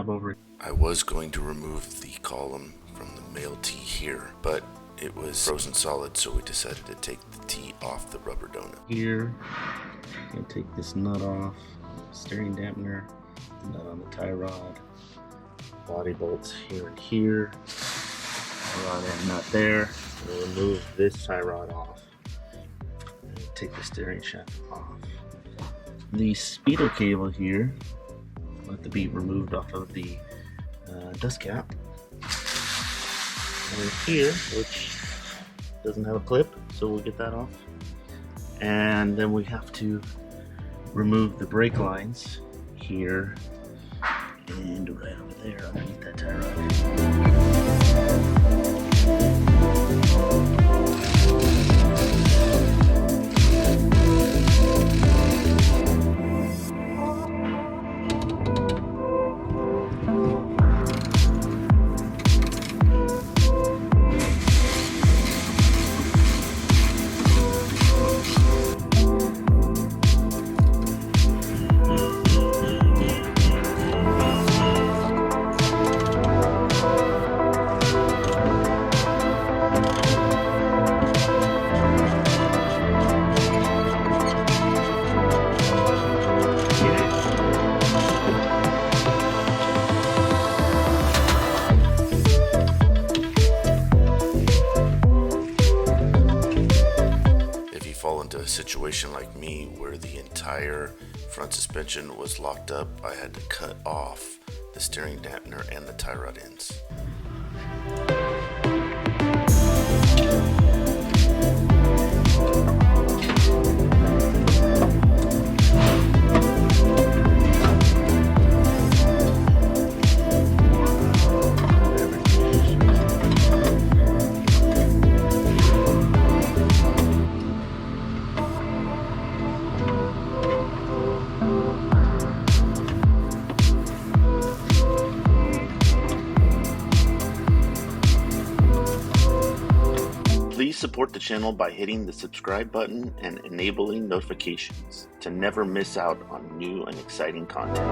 tab over. I was going to remove the column from the male T here, but it was frozen solid, so we decided to take the T off the rubber donut. Here, I'm going to take this nut off, steering dampener, the nut on the tie rod, body bolts here and here, tie rod and nut there. We'll remove this tie rod off and take the steering shaft off. The speedo cable here, let the be removed off of the dust cap. And here, which doesn't have a clip, so we'll get that off. And then we have to remove the brake lines here and right over there underneath that tie rod. Into a situation like me where the entire front suspension was locked up, I had to cut off the steering dampener and the tie rod ends. Please support the channel by hitting the subscribe button and enabling notifications to never miss out on new and exciting content.